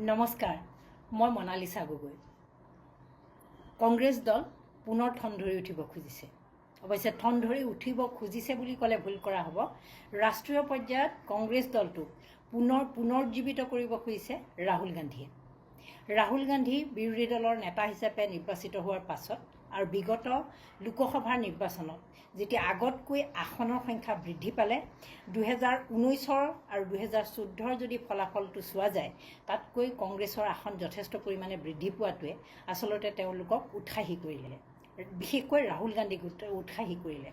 নমস্কাৰ, মই মনালিছা গগৈ। কংগ্ৰেছ দল পুনৰ ঠন ধৰি উঠিব খুজিছে। অৱশ্যে ঠন ধৰি উঠিব খুজিছে বুলি ক'লে ভুল কৰা হ'ব। ৰাষ্ট্ৰীয় পৰ্যায়ত কংগ্ৰেছ দলটোক পুনৰুজ্জীৱিত কৰিব খুজিছে ৰাহুল গান্ধীয়ে। ৰাহুল গান্ধী বিৰোধী দলৰ নেতা হিচাপে নিৰ্বাচিত হোৱাৰ পাছত আৰু বিগত লোকসভাৰ নিৰ্বাচনত যেতিয়া আগতকৈ আসনৰ সংখ্যা বৃদ্ধি পালে, 2019 আৰু 2014 যদি ফলাফলটো চোৱা যায়, তাতকৈ কংগ্ৰেছৰ আসন যথেষ্ট পৰিমাণে বৃদ্ধি পোৱাটোৱে আচলতে তেওঁলোকক উৎসাহী কৰিলে, বিশেষকৈ ৰাহুল গান্ধীক উৎসাহী কৰিলে।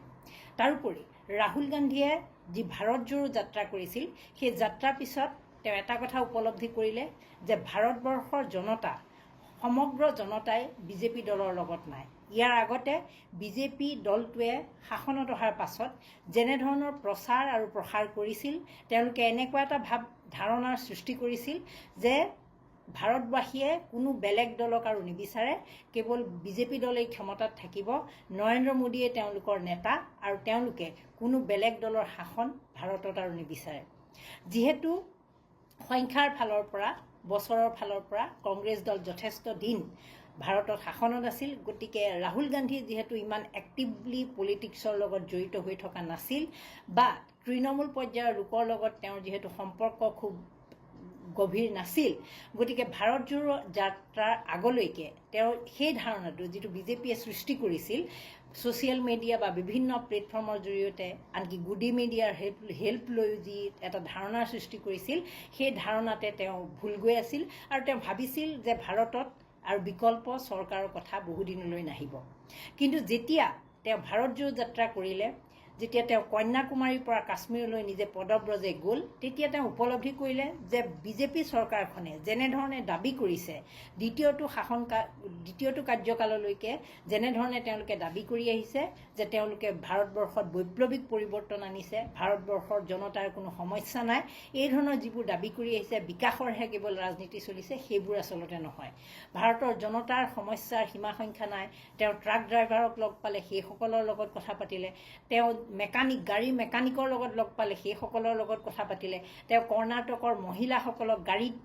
তাৰোপৰি ৰাহুল গান্ধীয়ে যি ভাৰত জোৰো যাত্ৰা কৰিছিল, সেই যাত্ৰাৰ পিছত তেওঁ এটা কথা উপলব্ধি কৰিলে যে ভাৰতবৰ্ষৰ জনতা, সমগ্ৰ জনতাই বিজেপি দলৰ লগত নাই। ইয়াৰ আগতে বিজেপি দলটোৱে শাসনত অহাৰ পাছত যেনেধৰণৰ প্ৰচাৰ আৰু প্ৰসাৰ কৰিছিল, তেওঁলোকে এনেকুৱা এটা ধাৰণাৰ সৃষ্টি কৰিছিল যে ভাৰতবাসীয়ে কোনো বেলেগ দলক আৰু নিবিচাৰে, কেৱল বিজেপি দলেই ক্ষমতাত থাকিব, নৰেন্দ্ৰ মোদীয়ে তেওঁলোকৰ নেতা আৰু তেওঁলোকে কোনো বেলেগ দলৰ শাসন ভাৰতত আৰু নিবিচাৰে। যিহেতু সংখ্যাৰ ফালৰ পৰা, বছৰৰ ফালৰ পৰা কংগ্ৰেছ দল যথেষ্ট দিন ভাৰতত শাসনত আছিল, গতিকে ৰাহুল গান্ধী যিহেতু ইমান এক্টিভলি পলিটিক্সৰ লগত জড়িত হৈ থকা নাছিল বা তৃণমূল পৰ্যায়ৰ লোকৰ লগত তেওঁৰ যিহেতু সম্পৰ্ক খুব গভীৰ নাছিল, গতিকে ভাৰত জোৰো যাত্ৰাৰ আগলৈকে তেওঁ সেই ধাৰণাটো যিটো বিজেপিয়ে সৃষ্টি কৰিছিল, ছ'চিয়েল মিডিয়া বা বিভিন্ন প্লেটফৰ্মৰ জৰিয়তে, আনকি গুডি মিডিয়াৰ হেল্প লৈ যি এটা ধাৰণাৰ সৃষ্টি কৰিছিল, সেই ধাৰণাতে তেওঁ ভুল গৈ আছিল আৰু তেওঁ ভাবিছিল যে ভাৰতত আৰু বিকল্প চৰকাৰৰ কথা বহুদিনলৈ নাহিব। কিন্তু যেতিয়া তেওঁ ভাৰত জোৰো যাত্ৰা কৰিলে, যেতিয়া তেওঁ কন্যাকুমাৰীৰ পৰা কাশ্মীৰলৈ নিজে পদব্ৰজে গ'ল, তেতিয়া তেওঁ উপলব্ধি কৰিলে যে বিজেপি চৰকাৰখনে যেনেধৰণে দাবী কৰিছে, দ্বিতীয়টো কাৰ্যকাললৈকে যেনেধৰণে তেওঁলোকে দাবী কৰি আহিছে যে তেওঁলোকে ভাৰতবৰ্ষত বৈপ্লৱিক পৰিৱৰ্তন আনিছে, ভাৰতবৰ্ষৰ জনতাৰ কোনো সমস্যা নাই, এই ধৰণৰ যিবোৰ দাবী কৰি আহিছে, বিকাশৰহে কেৱল ৰাজনীতি চলিছে, সেইবোৰ আচলতে নহয়। ভাৰতৰ জনতাৰ সমস্যাৰ সীমা সংখ্যা নাই। তেওঁ ট্ৰাক ড্ৰাইভাৰক লগ পালে, সেইসকলৰ লগত কথা পাতিলে, তেওঁ গাড়ী মেকানিকৰ লগত লগ পালে, সেইসকলৰ লগত কথা পাতিলে, তেওঁ কৰ্ণাটকৰ মহিলাসকলক গাড়ীত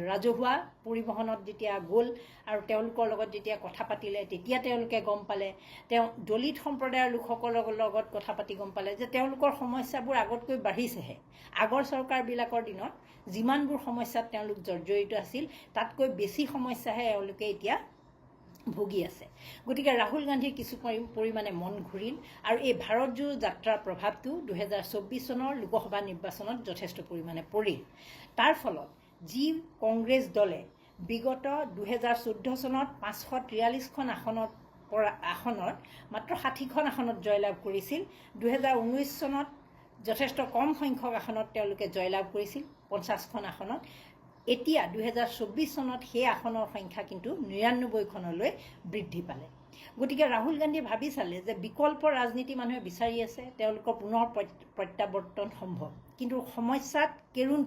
ৰাজহুৱা পৰিবহণত যেতিয়া গ'ল আৰু তেওঁলোকৰ লগত যেতিয়া কথা পাতিলে, তেতিয়া তেওঁলোকে গম পালে, তেওঁ দলিত সম্প্ৰদায়ৰ লোকসকলৰ লগত কথা পাতি গম পালে যে তেওঁলোকৰ সমস্যাবোৰ আগতকৈ বাঢ়িছেহে। আগৰ চৰকাৰবিলাকৰ দিনত যিমানবোৰ সমস্যাত তেওঁলোক জৰ্জৰিত আছিল, তাতকৈ বেছি সমস্যাহে এওঁলোকে এতিয়া ভুগি আছে। গতিকে ৰাহুল গান্ধীৰ কিছু পৰিমাণে মন ঘূৰিল আৰু এই ভাৰত জোৰো যাত্ৰাৰ প্ৰভাৱটো 2024 চনৰ লোকসভা নিৰ্বাচনত যথেষ্ট পৰিমাণে পৰিল। তাৰ ফলত যি কংগ্ৰেছ দলে বিগত 2014 চনত 543খন আসনত মাত্ৰ 60খন আসনত জয়লাভ কৰিছিল, 2019 চনত যথেষ্ট কম সংখ্যক আসনত তেওঁলোকে জয়লাভ কৰিছিল, 50খন আসনত। এতিয়া 2024 চনত সেই আসনৰ সংখ্যা কিন্তু 99খনলৈ বৃদ্ধি পালে। গতিকে ৰাহুল গান্ধীয়ে ভাবি চালে যে বিকল্প ৰাজনীতি মানুহে বিচাৰি আছে, তেওঁলোকৰ পুনৰ প্ৰত্যাৱৰ্তন সম্ভৱ। কিন্তু সমস্যাত কেৰুণ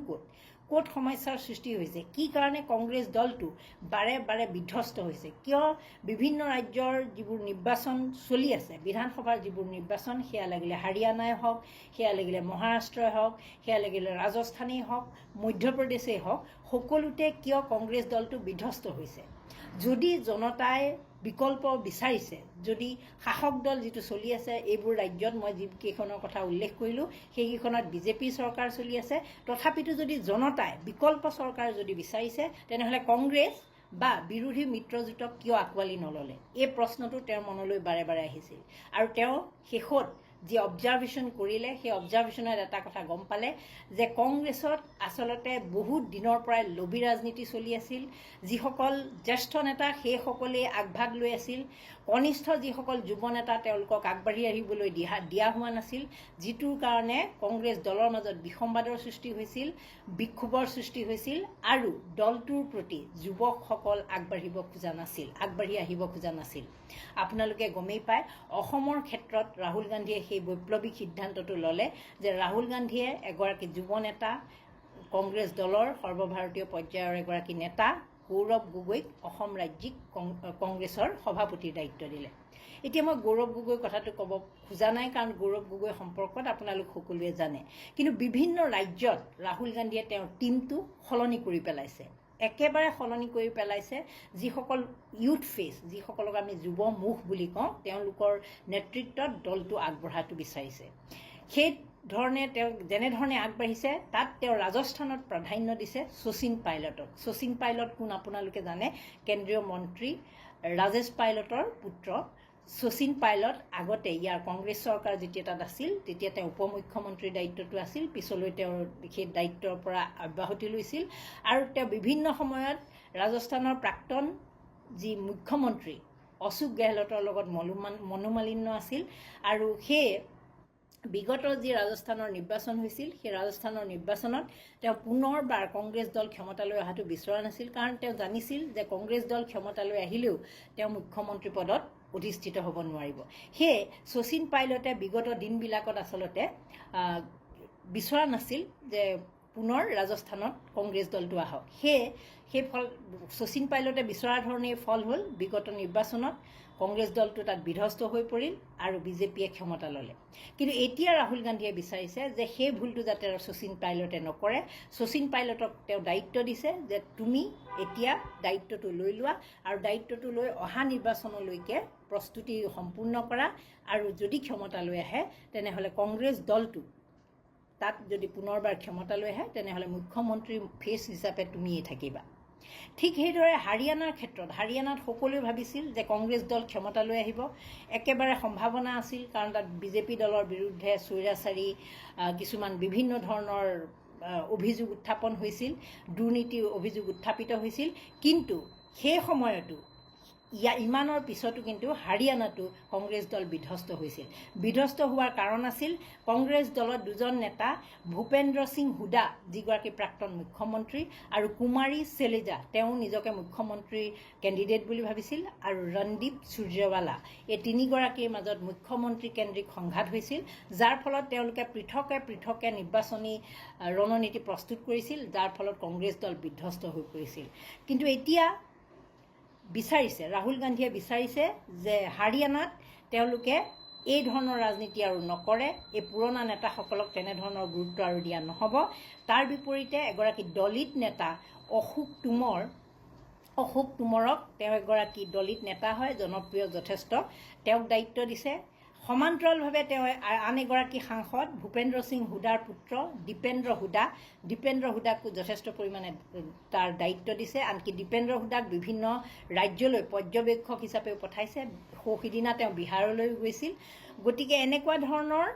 ক'ত সমস্যাৰ সৃষ্টি হৈছে, কি কাৰণে কংগ্ৰেছ দলটো বাৰে বাৰে বিধ্বস্ত হৈছে, কিয় বিভিন্ন ৰাজ্যৰ যিবোৰ নিৰ্বাচন চলি আছে, বিধানসভাৰ যিবোৰ নিৰ্বাচন, সেয়া লাগিলে হাৰিয়ানাই হওক, সেয়া লাগিলে মহাৰাষ্ট্ৰই হওক, সেয়া লাগিলে ৰাজস্থানেই হওক, মধ্যপ্ৰদেশেই হওক, সকলোতে কিয় কংগ্ৰেছ দলটো বিধ্বস্ত হৈছে। যদি জনতাই বিকল্প বিচাৰিছে, যদি শাসক দল যিটো চলি আছে, এইবোৰ ৰাজ্যত মই যিকেইখনৰ কথা উল্লেখ কৰিলোঁ, সেইকেইখনত বিজেপি চৰকাৰ চলি আছে, তথাপিতো যদি জনতাই বিকল্প চৰকাৰ যদি বিচাৰিছে, তেনেহ'লে কংগ্ৰেছ বা বিৰোধী মিত্ৰজোঁটক কিয় আঁকোৱালি নল'লে, এই প্ৰশ্নটো তেওঁৰ মনলৈ বাৰে বাৰে আহিছিল। আৰু তেওঁ শেষত যি অবজাৰভেশ্যন কৰিলে, সেই অবজাৰভেশ্যনত এটা কথা গম পালে যে কংগ্ৰেছত আচলতে বহুত দিনৰ পৰাই লবি ৰাজনীতি চলি আছিল। যিসকল জ্যেষ্ঠ নেতা সেইসকলেই আগভাগ লৈ আছিল, কনিষ্ঠ যিসকল যুৱ নেতা তেওঁলোকক আগবাঢ়ি আহিবলৈ দিয়া হোৱা নাছিল, যিটোৰ কাৰণে কংগ্ৰেছ দলৰ মাজত বিসম্বাদৰ সৃষ্টি হৈছিল, বিক্ষোভৰ সৃষ্টি হৈছিল আৰু দলটোৰ প্ৰতি যুৱকসকল আগবাঢ়ি আহিব খোজা নাছিল। আপোনালোকে গমেই পায়, অসমৰ ক্ষেত্ৰত ৰাহুল গান্ধীয়ে সেই বৈপ্লৱিক সিদ্ধান্তটো ল'লে যে ৰাহুল গান্ধীয়ে এগৰাকী যুৱ নেতা, কংগ্ৰেছ দলৰ সৰ্বভাৰতীয় পৰ্যায়ৰ এগৰাকী নেতা গৌৰৱ গগৈক অসম ৰাজ্যিক কংগ্ৰেছৰ সভাপতিৰ দায়িত্ব দিলে। এতিয়া মই গৌৰৱ গগৈৰ কথাটো ক'ব খোজা নাই, কাৰণ গৌৰৱ গগৈ সম্পৰ্কত আপোনালোক সকলোৱে জানে। কিন্তু বিভিন্ন ৰাজ্যত ৰাহুল গান্ধীয়ে তেওঁৰ টীমটো সলনি কৰি পেলাইছে। একেবাৰে সলনি কৰি পেলাইছে যিসকল ইউথ ফেচ যিসকলক আমি যুৱ মুখ বুলি কওঁ তেওঁলোকৰ নেতৃত্বত দলটো আগবঢ়াটো বিচাৰিছে সেই ধৰণে তেওঁ যেনেধৰণে আগবাঢ়িছে তাত তেওঁ ৰাজস্থানত প্ৰাধান্য দিছে শচীন পাইলটক শচীন পাইলট কোন আপোনালোকে জানে কেন্দ্ৰীয় মন্ত্ৰী ৰাজেশ পাইলটৰ পুত্ৰ শচীন পাইলট আগতে ইয়াৰ কংগ্ৰেছ চৰকাৰ যেতিয়া তাত আছিল তেতিয়া তেওঁ উপ মুখ্যমন্ত্ৰীৰ দায়িত্বটো আছিল পিছলৈ তেওঁৰ সেই দায়িত্বৰ পৰা অব্যাহতি লৈছিল আৰু তেওঁ বিভিন্ন সময়ত ৰাজস্থানৰ প্ৰাক্তন যি মুখ্যমন্ত্ৰী অশোক গেহলটৰ লগত মনোমালিন্য আছিল আৰু সেই বিগত যি ৰাজস্থানৰ নিৰ্বাচন হৈছিল সেই ৰাজস্থানৰ নিৰ্বাচনত তেওঁ পুনৰবাৰ কংগ্ৰেছ দল ক্ষমতালৈ অহাটো বিচৰা নাছিল কাৰণ তেওঁ জানিছিল যে কংগ্ৰেছ দল ক্ষমতালৈ আহিলেও তেওঁ মুখ্যমন্ত্ৰী পদত অধিষ্ঠিত হ'ব নোৱাৰিব সেয়ে শচীন পাইলটে বিগত দিনবিলাকত আচলতে বিচৰা নাছিল যে পুনৰ ৰাজস্থানত কংগ্ৰেছ দলটো আহক সেই ফল শচীন পাইলটে বিচৰা ধৰণেই ফল হ'ল বিগত নিৰ্বাচনত কংগ্ৰেছ দলটো তাত বিধ্বস্ত হৈ পৰিল আৰু বিজেপিয়ে ক্ষমতা ল'লে কিন্তু এতিয়া ৰাহুল গান্ধীয়ে বিচাৰিছে যে সেই ভুলটো যাতে শচীন পাইলটে নকৰে শচীন পাইলটক তেওঁ দায়িত্ব দিছে যে তুমি এতিয়া দায়িত্বটো লৈ লোৱা আৰু দায়িত্বটো লৈ অহা নিৰ্বাচনলৈকে প্ৰস্তুতি সম্পূৰ্ণ কৰা আৰু যদি ক্ষমতালৈ আহে তেনেহ'লে কংগ্ৰেছ দলটো তাত যদি পুনৰবাৰ ক্ষমতালৈ আহে তেনেহ'লে মুখ্যমন্ত্ৰী ফেচ হিচাপে তুমিয়েই থাকিবা ঠিক সেইদৰে হাৰিয়ানাৰ ক্ষেত্ৰত হাৰিয়ানাত সকলোৱে ভাবিছিল যে কংগ্ৰেছ দল ক্ষমতালৈ আহিব একেবাৰে সম্ভাৱনা আছিল কাৰণ তাত বিজেপি দলৰ বিৰুদ্ধে স্বৈৰাচাৰী কিছুমান বিভিন্ন ধৰণৰ অভিযোগ উত্থাপন হৈছিল দুৰ্নীতিৰ অভিযোগ উত্থাপিত হৈছিল কিন্তু সেই সময়তো ইমানৰ পিছতো কিন্তু হাৰিয়ানাতো কংগ্ৰেছ দল বিধ্বস্ত হৈছিল বিধ্বস্ত হোৱাৰ কাৰণ আছিল কংগ্ৰেছ দলৰ দুজন নেতা ভূপেন্দ্ৰ সিং হুডা যিগৰাকী প্ৰাক্তন মুখ্যমন্ত্ৰী আৰু কুমাৰী চেলেজা তেওঁ নিজকে মুখ্যমন্ত্ৰী কেণ্ডিডেট বুলি ভাবিছিল আৰু ৰণদীপ সূৰ্যৱালা এই তিনিগৰাকীৰ মাজত মুখ্যমন্ত্ৰী কেন্দ্ৰিক সংঘাত হৈছিল যাৰ ফলত তেওঁলোকে পৃথকে নিৰ্বাচনী ৰণনীতি প্ৰস্তুত কৰিছিল যাৰ ফলত কংগ্ৰেছ দল বিধ্বস্ত হৈ পৰিছিল কিন্তু এতিয়া বিচাৰিছে ৰাহুল গান্ধীয়ে বিচাৰিছে যে হাৰিয়ানাত তেওঁলোকে এই ধৰণৰ ৰাজনীতি আৰু নকৰে এই পুৰণা নেতাসকলক তেনেধৰণৰ গুৰুত্ব আৰু দিয়া নহ'ব তাৰ বিপৰীতে এগৰাকী দলিত নেতা অশোক টোমৰক তেওঁ এগৰাকী দলিত নেতা হয় জনপ্ৰিয় যথেষ্ট তেওঁক দায়িত্ব দিছে সমান্তৰালভাৱে তেওঁ আন এগৰাকী সাংসদ ভূপেন্দ্ৰ সিং হুডাৰ পুত্ৰ দীপেন্দ্ৰ হুডাকো যথেষ্ট পৰিমাণে তাৰ দায়িত্ব দিছে আনকি দীপেন্দ্ৰ হুডাক বিভিন্ন ৰাজ্যলৈ পৰ্যবেক্ষক হিচাপেও পঠাইছে সিদিনা তেওঁ বিহাৰলৈ গৈছিল গতিকে এনেকুৱা ধৰণৰ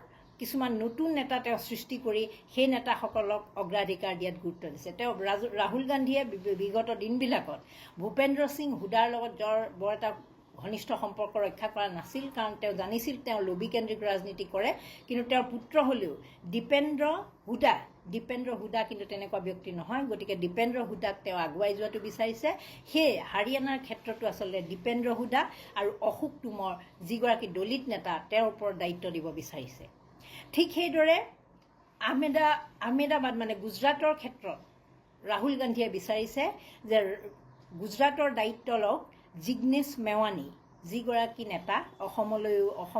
কিছুমান নতুন নেতা তেওঁ সৃষ্টি কৰি সেই নেতাসকলক অগ্ৰাধিকাৰ দিয়াত গুৰুত্ব দিছে তেওঁ ৰাহুল গান্ধীয়ে বিগত দিনবিলাকত ভূপেন্দ্ৰ সিং হুডাৰ লগত বৰ এটা ঘনিষ্ঠ সম্পৰ্ক ৰক্ষা কৰা নাছিল কাৰণ তেওঁ জানিছিল তেওঁ লবিকেন্দ্ৰিক ৰাজনীতি কৰে কিন্তু তেওঁৰ পুত্ৰ হ'লেও দীপেন্দ্ৰ হুডা কিন্তু তেনেকুৱা ব্যক্তি নহয় গতিকে দীপেন্দ্ৰ হুডাক তেওঁ আগুৱাই যোৱাটো বিচাৰিছে সেয়ে হাৰিয়ানাৰ ক্ষেত্ৰতো আচলতে দীপেন্দ্ৰ হুডা আৰু অশোক টোমৰ যিগৰাকী দলিত নেতা তেওঁৰ ওপৰত দায়িত্ব দিব বিচাৰিছে ঠিক সেইদৰে আহমেদাবাদ মানে গুজৰাটৰ ক্ষেত্ৰত ৰাহুল গান্ধীয়ে বিচাৰিছে যে গুজৰাটৰ দায়িত্ব লওক জিগ্নেশ মেৱানী যিগৰাকী নেতা অসম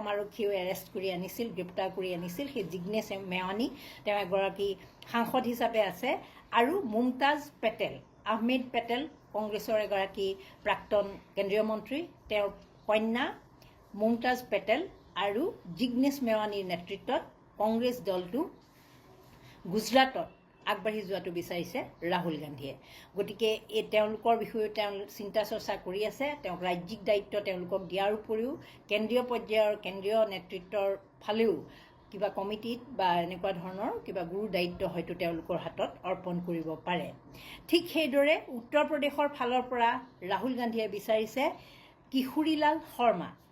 আৰক্ষীয়েও এৰেষ্ট কৰি আনিছিল গ্ৰেপ্তাৰ কৰি আনিছিল সেই জিগ্নেশ মেৱানী তেওঁ এগৰাকী সাংসদ হিচাপে আছে আৰু মুমতাজ পেটেল আহমেদ পেটেল কংগ্ৰেছৰ এগৰাকী প্ৰাক্তন কেন্দ্ৰীয় মন্ত্ৰী তেওঁৰ কন্যা মুমতাজ পেটেল আৰু জিগ্নেশ মেৱানীৰ নেতৃত্বত কংগ্ৰেছ দলটো গুজৰাটত আগবাঢ়ি যোৱাটো বিচাৰিছে ৰাহুল গান্ধীয়ে গতিকে এই তেওঁলোকৰ বিষয়ে তেওঁ চিন্তা চৰ্চা কৰি আছে তেওঁক ৰাজ্যিক দায়িত্ব তেওঁলোকক দিয়াৰ উপৰিও কেন্দ্ৰীয় পৰ্যায়ৰ কেন্দ্ৰীয় নেতৃত্বৰ ফালেও কিবা কমিটিত বা এনেকুৱা ধৰণৰ কিবা গুৰু দায়িত্ব হয়তো তেওঁলোকৰ হাতত অৰ্পণ কৰিব পাৰে ঠিক সেইদৰে উত্তৰ প্ৰদেশৰ ফালৰ পৰা ৰাহুল গান্ধীয়ে বিচাৰিছে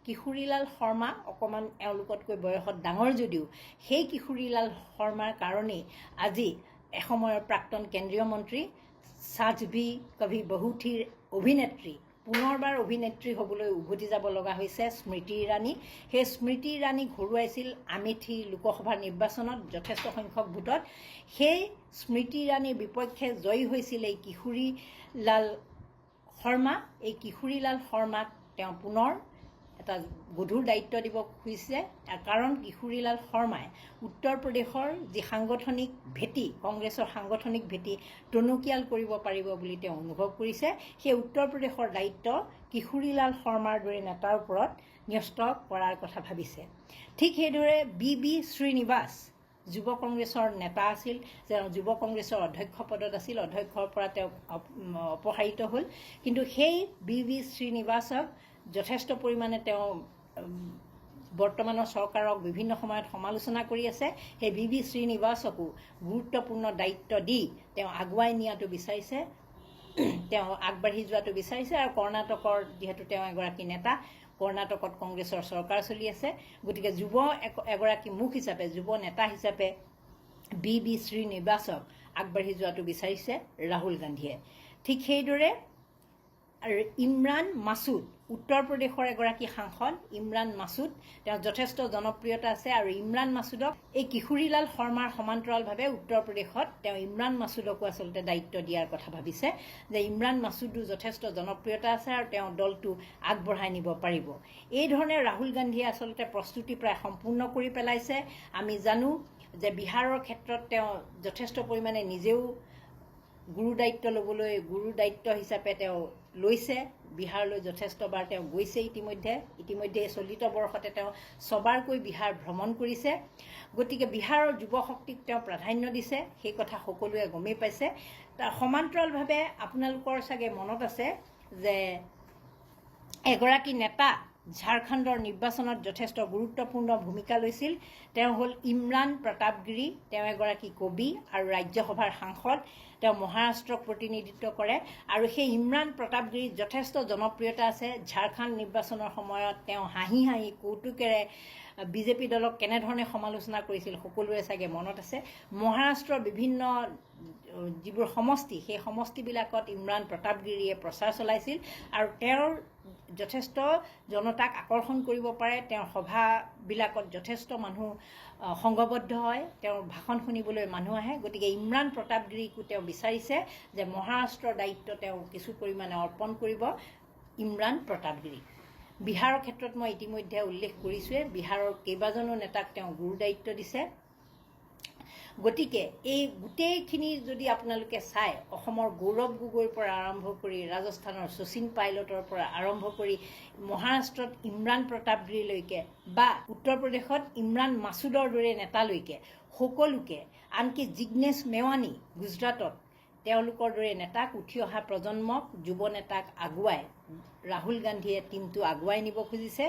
কিশোৰীলাল শৰ্মা অকণমান এওঁলোকতকৈ বয়সত ডাঙৰ যদিও সেই কিশোৰীলাল শৰ্মাৰ কাৰণেই আজি এসময়ৰ প্ৰাক্তন কেন্দ্ৰীয় মন্ত্ৰী সাজ ভি কভি বহু থিৰ অভিনেত্ৰী পুনৰবাৰ অভিনেত্ৰী হ'বলৈ উভতি যাব লগা হৈছে স্মৃতি ইৰাণী সেই স্মৃতি ইৰাণীক হৰুৱাইছিল আমেথি লোকসভা নিৰ্বাচনত যথেষ্ট সংখ্যক ভোটত সেই স্মৃতি ইৰাণীৰ বিপক্ষে জয়ী হৈছিল এই কিশোৰীলাল শৰ্মাক তেওঁ পুনৰ এটা গধুৰ দায়িত্ব দিব খুজিছে কাৰণ কিশোৰীলাল শৰ্মাই উত্তৰ প্ৰদেশৰ যি সাংগঠনিক ভেটি কংগ্ৰেছৰ সাংগঠনিক ভেটি টনকিয়াল কৰিব পাৰিব বুলি তেওঁ অনুভৱ কৰিছে সেই উত্তৰ প্ৰদেশৰ দায়িত্ব কিশোৰীলাল শৰ্মাৰ দৰে নেতাৰ ওপৰত ন্যস্ত কৰাৰ কথা ভাবিছে ঠিক সেইদৰে বি শ্ৰীনিবাস যুৱ কংগ্ৰেছৰ নেতা আছিল যুৱ কংগ্ৰেছৰ অধ্যক্ষ পদত আছিল অধ্যক্ষৰ পৰা তেওঁ অপসাৰিত হ'ল কিন্তু সেই বি শ্ৰীনিবাসক যথেষ্ট পৰিমাণে তেওঁ বৰ্তমানৰ চৰকাৰক বিভিন্ন সময়ত সমালোচনা কৰি আছে সেই বি শ্ৰীনিবাসকো গুৰুত্বপূৰ্ণ দায়িত্ব দি তেওঁ আগুৱাই নিয়াটো বিচাৰিছে তেওঁ আগবাঢ়ি যোৱাটো বিচাৰিছে আৰু কৰ্ণাটকৰ যিহেতু তেওঁ এগৰাকী নেতা কৰ্ণাটকত কংগ্ৰেছৰ চৰকাৰ চলি আছে গতিকে যুৱ এগৰাকী মুখ হিচাপে যুৱ নেতা হিচাপে বি শ্ৰীনিবাসক আগবাঢ়ি যোৱাটো বিচাৰিছে ৰাহুল গান্ধীয়ে ঠিক সেইদৰে ইমৰান মাছুদ উত্তৰ প্ৰদেশৰ এগৰাকী সাংসদ ইমৰান মাছুদ তেওঁ যথেষ্ট জনপ্ৰিয়তা আছে আৰু ইমৰান মাছুদক এই কিশোৰীলাল শৰ্মাৰ সমান্তৰালভাৱে উত্তৰ প্ৰদেশত তেওঁ ইমৰান মাছুদকো আচলতে দায়িত্ব দিয়াৰ কথা ভাবিছে যে ইমৰান মাছুদো যথেষ্ট জনপ্ৰিয়তা আছে আৰু তেওঁ দলটো আগবঢ়াই নিব পাৰিব এই ধৰণে ৰাহুল গান্ধীয়ে আচলতে প্ৰস্তুতি প্ৰায় সম্পূৰ্ণ কৰি পেলাইছে আমি জানো যে বিহাৰৰ ক্ষেত্ৰত তেওঁ যথেষ্ট পৰিমাণে নিজেও গুৰু দায়িত্ব হিচাপে তেওঁ লৈছে বিহাৰলৈ যথেষ্টবাৰ তেওঁ গৈছে ইতিমধ্যে চলিত বৰ্ষতে তেওঁ ছবাৰকৈ বিহাৰ ভ্ৰমণ কৰিছে গতিকে বিহাৰৰ যুৱ শক্তিক তেওঁ প্ৰাধান্য দিছে সেই কথা সকলোৱে গমেই পাইছে তাৰ সমান্তৰালভাৱে আপোনালোকৰ চাগে মনত আছে যে এগৰাকী নেতা ঝাৰখণ্ডৰ নিৰ্বাচনত যথেষ্ট গুৰুত্বপূৰ্ণ ভূমিকা লৈছিল তেওঁ হ'ল ইমৰান প্ৰতাপগিৰি তেওঁ এগৰাকী কবি আৰু ৰাজ্যসভাৰ সাংসদ তেওঁ মহাৰাষ্ট্ৰক প্ৰতিনিধিত্ব কৰে আৰু সেই ইমৰান প্ৰতাপগিৰিৰ যথেষ্ট জনপ্ৰিয়তা আছে ঝাৰখণ্ড নিৰ্বাচনৰ সময়ত তেওঁ হাঁহি কৌতুকেৰে বিজেপি দলক কেনেধৰণে সমালোচনা কৰিছিল সকলোৰে চাগে মনত আছে মহাৰাষ্ট্ৰৰ বিভিন্ন যিবোৰ সমষ্টি সেই সমষ্টিবিলাকত ইমৰান প্ৰতাপগিৰিয়ে প্ৰচাৰ চলাইছিল আৰু তেওঁৰ যথেষ্ট জনতাক আকৰ্ষণ কৰিব পাৰে তেওঁৰ সভাবিলাকত যথেষ্ট মানুহ সংঘবদ্ধ হয় তেওঁৰ ভাষণ শুনিবলৈ মানুহ আহে গতিকে ইমৰান প্ৰতাপগিৰিকো তেওঁ বিচাৰিছে যে মহাৰাষ্ট্ৰৰ দায়িত্ব তেওঁ কিছু পৰিমাণে অৰ্পণ কৰিব ইমৰান প্ৰতাপগিৰিক বিহাৰৰ ক্ষেত্ৰত মই ইতিমধ্যে উল্লেখ কৰিছোৱে বিহাৰৰ কেইবাজনো নেতাক তেওঁ গুৰু দায়িত্ব দিছে গতিকে এই গোটেইখিনি যদি আপোনালোকে চাই অসমৰ গৌৰৱ গগৈৰ পৰা আৰম্ভ কৰি ৰাজস্থানৰ শচীন পাইলটৰ পৰা আৰম্ভ কৰি মহাৰাষ্ট্ৰত ইমৰান প্ৰতাপগিৰিলৈকে বা উত্তৰ প্ৰদেশত ইমৰান মাছুদৰ দৰে নেতালৈকে সকলোকে আনকি জিগ্নেশ মেৱানী গুজৰাটত তেওঁলোকৰ দৰে নেতাক উঠি অহা প্ৰজন্মক যুৱ নেতাক আগুৱাই ৰাহুল গান্ধীয়ে টিমটো আগুৱাই নিব খুজিছে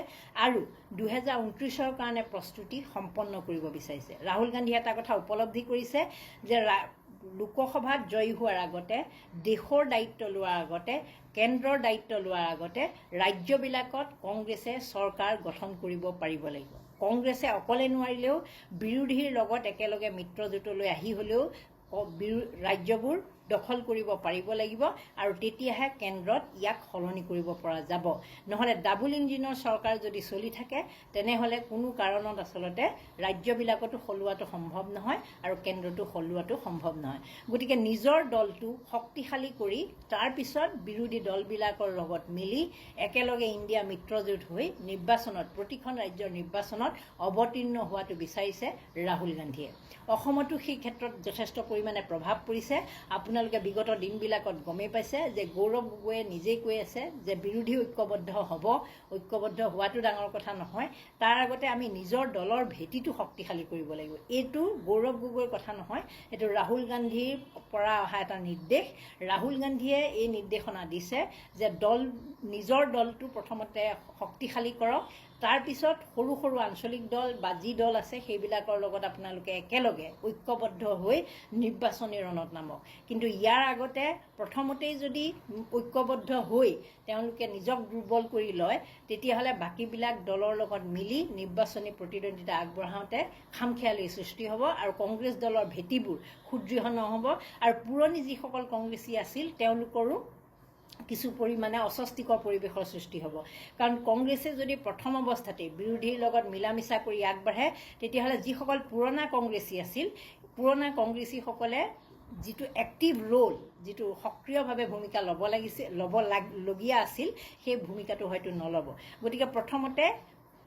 আৰু 2029ৰ কাৰণে প্ৰস্তুতি সম্পন্ন কৰিব বিচাৰিছে ৰাহুল গান্ধীয়ে এটা কথা উপলব্ধি কৰিছে যে লোকসভাত জয়ী হোৱাৰ আগতে দেশৰ দায়িত্ব লোৱাৰ আগতে কেন্দ্ৰৰ দায়িত্ব লোৱাৰ আগতে ৰাজ্যবিলাকত কংগ্ৰেছে চৰকাৰ গঠন কৰিব পাৰিব লাগিব কংগ্ৰেছে অকলে নোৱাৰিলেও বিৰোধীৰ লগত একেলগে মিত্ৰজোঁটলৈ আহি হ'লেও ৰাজ্যবোৰ দখল কৰিব পাৰিব লাগিব আৰু তেতিয়াহে কেন্দ্ৰত ইয়াক সলনি কৰিব পৰা যাব নহলে ডাবল ইঞ্জিনৰ চৰকাৰ যদি চলি থাকে তেনেহলে কোনো কাৰণত আচলতে ৰাজ্যবিলাকতো সলোৱাটো সম্ভৱ নহয় আৰু কেন্দ্ৰটো সলোৱাটো সম্ভৱ নহয় গতিকে নিজৰ দলটো শক্তিশালী কৰি তাৰ পিছত বিৰোধী দলবিলাকৰ লগত মিলি একেলগে ইণ্ডিয়া মিত্ৰজোঁট হৈ নিৰ্বাচনত প্ৰতিখন ৰাজ্যৰ নিৰ্বাচনত অৱতীৰ্ণ হোৱাটো বিচাৰিছে ৰাহুল গান্ধীয়ে অসমতো সেই ক্ষেত্ৰত যথেষ্ট পৰিমাণে প্ৰভাৱ পৰিছে আপোনালোকে বিগত দিনবিলাকত গমেই পাইছে যে গৌৰৱ গগৈয়ে নিজেই কৈ আছে যে বিৰোধী ঐক্যবদ্ধ হ'ব ঐক্যবদ্ধ হোৱাটো ডাঙৰ কথা নহয় তাৰ আগতে আমি নিজৰ দলৰ ভেটিটো শক্তিশালী কৰিব লাগিব এইটো গৌৰৱ গগৈৰ কথা নহয় এইটো ৰাহুল গান্ধীৰ পৰা অহা এটা নিৰ্দেশ ৰাহুল গান্ধীয়ে এই নিৰ্দেশনা দিছে যে নিজৰ দলটো প্ৰথমতে শক্তিশালী কৰক তাৰ পিছত সৰু সৰু আঞ্চলিক দল বা যি দল আছে সেইবিলাকৰ লগত আপোনালোকে একেলগে ঐক্যবদ্ধ হৈ নিৰ্বাচনী ৰণত নামক কিন্তু ইয়াৰ আগতে প্ৰথমতেই যদি ঐক্যবদ্ধ হৈ তেওঁলোকে নিজক দুৰ্বল কৰি লয় তেতিয়াহ'লে বাকীবিলাক দলৰ লগত মিলি নিৰ্বাচনী প্ৰতিদ্বন্দ্বিতা আগবঢ়াওঁতে খামখেয়ালিৰ সৃষ্টি হ'ব আৰু কংগ্ৰেছ দলৰ ভেটিবোৰ সুদৃঢ় নহ'ব আৰু পুৰণি যিসকল কংগ্ৰেছী আছিল তেওঁলোকৰো কিছু পৰিমাণে অস্বস্তিকৰ পৰিৱেশৰ সৃষ্টি হ'ব কাৰণ কংগ্ৰেছে যদি প্ৰথম অৱস্থাতেই বিৰোধীৰ লগত মিলামিছা কৰি আগবাঢ়ে তেতিয়াহ'লে যিসকল পুৰণা কংগ্ৰেছী আছিল পুৰণা কংগ্ৰেছীসকলে যিটো এক্টিভ ৰোল, যিটো সক্ৰিয়ভাৱে ভূমিকা ল'বলগীয়া আছিল, সেই ভূমিকাটো হয়তো নল'ব। গতিকে প্ৰথমতে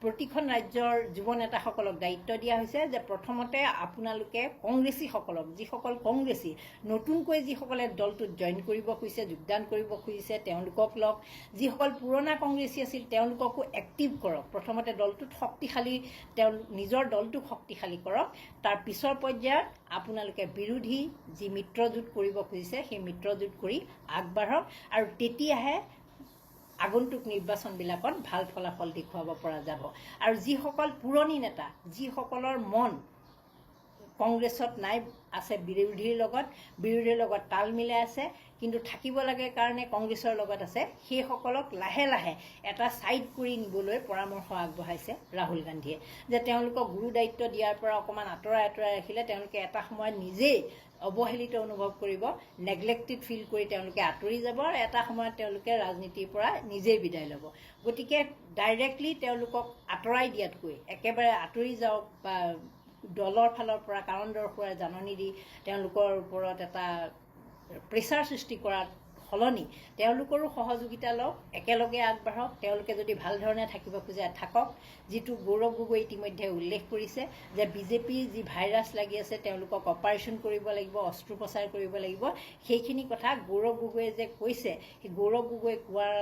প্ৰতিখন ৰাজ্যৰ যুৱ নেতাসকলক দায়িত্ব দিয়া হৈছে যে প্ৰথমতে আপোনালোকে কংগ্ৰেছীসকলক, যিসকল কংগ্ৰেছী, নতুনকৈ যিসকলে দলটোত জইন কৰিব খুজিছে, যোগদান কৰিব খুজিছে, তেওঁলোকক লওক। যিসকল পুৰণা কংগ্ৰেছী আছিল তেওঁলোককো এক্টিভ কৰক। প্ৰথমতে দলটোত শক্তিশালী, নিজৰ দলটোক শক্তিশালী কৰক। তাৰ পিছৰ পৰ্যায়ত আপোনালোকে বিৰোধী যি মিত্ৰজোঁট কৰিব খুজিছে সেই মিত্ৰজোঁট কৰি আগবাঢ়ক, আৰু তেতিয়াহে আগন্তুক নিৰ্বাচনবিলাকত ভাল ফলাফল দেখুৱাব পৰা যাব। আৰু যিসকল পুৰণি নেতা, যিসকলৰ মন কংগ্ৰেছত নাই, আছে বিৰোধীৰ লগত তাল মিলাই আছে, কিন্তু থাকিব লাগে কাৰণে কংগ্ৰেছৰ লগত আছে, সেইসকলক লাহে লাহে এটা ছাইড কৰি নিবলৈ পৰামৰ্শ আগবঢ়াইছে ৰাহুল গান্ধীয়ে। যে তেওঁলোকক গুৰু দায়িত্ব দিয়াৰ পৰা অকণমান আঁতৰাই ৰাখিলে তেওঁলোকে এটা সময়ত নিজেই অৱহেলিত অনুভৱ কৰিব, নেগলেক্টেড ফিল কৰি তেওঁলোকে আঁতৰি যাব, আৰু এটা সময়ত তেওঁলোকে ৰাজনীতিৰ পৰা নিজেই বিদায় ল'ব। গতিকে ডাইৰেক্টলি তেওঁলোকক আঁতৰাই দিয়াতকৈ একেবাৰে আঁতৰি যাওক, বা দলৰ ফালৰ পৰা কাৰণ দৰ্শোৱাৰ জাননী দি তেওঁলোকৰ ওপৰত এটা প্ৰেছাৰ সৃষ্টি কৰাৰ সলনি তেওঁলোকৰো সহযোগিতা লওক, একেলগে আগবাঢ়ক। তেওঁলোকে যদি ভাল ধৰণে থাকিব খোজে থাকক। যিটো গৌৰৱ গগৈ ইতিমধ্যে উল্লেখ কৰিছে যে বিজেপিৰ যি ভাইৰাছ লাগি আছে তেওঁলোকক অপাৰেশ্যন কৰিব লাগিব, অস্ত্ৰোপচাৰ কৰিব লাগিব, সেইখিনি কথা গৌৰৱ গগৈয়ে যে কৈছে, সেই গৌৰৱ গগৈ কোৱাৰ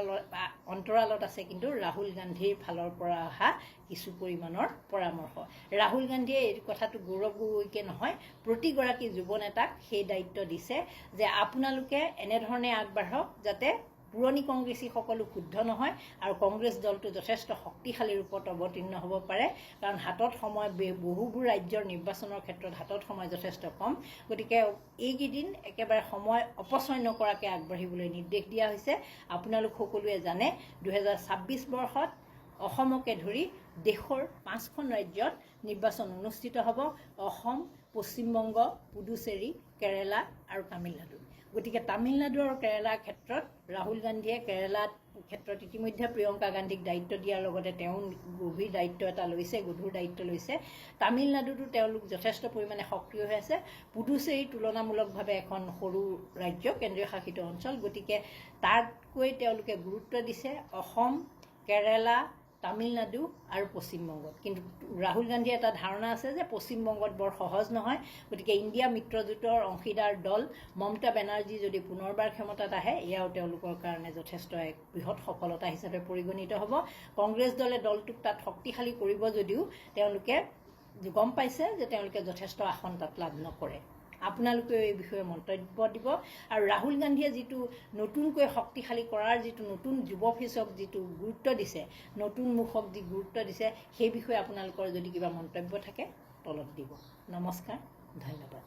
অন্তৰালত আছে কিন্তু ৰাহুল গান্ধীৰ ফালৰ পৰা অহা কিছু পৰিমাণৰ পৰামৰ্শ। ৰাহুল গান্ধীয়ে এই কথাটো গৌৰৱ গগৈকে নহয়, প্ৰতিগৰাকী যুৱ নেতাক সেই দায়িত্ব দিছে যে আপোনালোকে এনেধৰণে আগবাঢ়ক যাতে পুৰণি কংগ্ৰেছীসকলো ক্ষুব্ধ নহয় আৰু কংগ্ৰেছ দলটো যথেষ্ট শক্তিশালী ৰূপত অৱতীৰ্ণ হ'ব পাৰে। কাৰণ হাতত সময়, বহুবোৰ ৰাজ্যৰ নিৰ্বাচনৰ ক্ষেত্ৰত হাতত সময় যথেষ্ট কম। গতিকে এইকেইদিন একেবাৰে সময় অপচয় নকৰাকৈ আগবাঢ়িবলৈ নিৰ্দেশ দিয়া হৈছে। আপোনালোক সকলোৱে জানে 2026 বৰ্ষত অসমকে ধৰি দেশৰ 5খন ৰাজ্যত নিৰ্বাচন অনুষ্ঠিত হ'ব: অসম, পশ্চিমবংগ, পুডুচেৰী, কেৰেলা আৰু তামিলনাডু। গতিকে তামিলনাডু আৰু কেৰেলাৰ ক্ষেত্ৰত ৰাহুল গান্ধীয়ে কেৰেলাৰ ক্ষেত্ৰত ইতিমধ্যে প্ৰিয়ংকা গান্ধীক দায়িত্ব দিয়াৰ লগতে তেওঁ গভীৰ দায়িত্ব এটা লৈছে, গধুৰ দায়িত্ব লৈছে। তামিলনাডুতো তেওঁলোক যথেষ্ট পৰিমাণে সক্ৰিয় হৈ আছে। পুডুচেৰী তুলনামূলকভাৱে এখন সৰু ৰাজ্য, কেন্দ্ৰীয় শাসিত অঞ্চল, গতিকে তাতকৈ তেওঁলোকে গুৰুত্ব দিছে অসম, কেৰেলা, তামিলনাডু আৰু পশ্চিমবংগত। কিন্তু ৰাহুল গান্ধীৰ এটা ধাৰণা আছে যে পশ্চিমবংগত বৰ সহজ নহয়। গতিকে ইণ্ডিয়া মিত্ৰজোঁটৰ অংশীদাৰ দল মমতা বেনাৰ্জী যদি পুনৰবাৰ ক্ষমতাত আহে, এয়াও তেওঁলোকৰ কাৰণে যথেষ্ট এক বৃহৎ সফলতা হিচাপে পৰিগণিত হ'ব। কংগ্ৰেছ দলে দলটোক তাত শক্তিশালী কৰিব যদিও তেওঁলোকে গম পাইছে যে তেওঁলোকে যথেষ্ট আসন তাত লাভ নকৰে। আপোনালোকেও এই বিষয়ে মন্তব্য দিব। আৰু ৰাহুল গান্ধীয়ে যিটো নতুনকৈ শক্তিশালী কৰাৰ যিটো নতুন যুৱ ফেচক যিটো গুৰুত্ব দিছে, নতুন মুখক যি গুৰুত্ব দিছে, সেই বিষয়ে আপোনালোকৰ যদি কিবা মন্তব্য থাকে তলত দিব। নমস্কাৰ, ধন্যবাদ।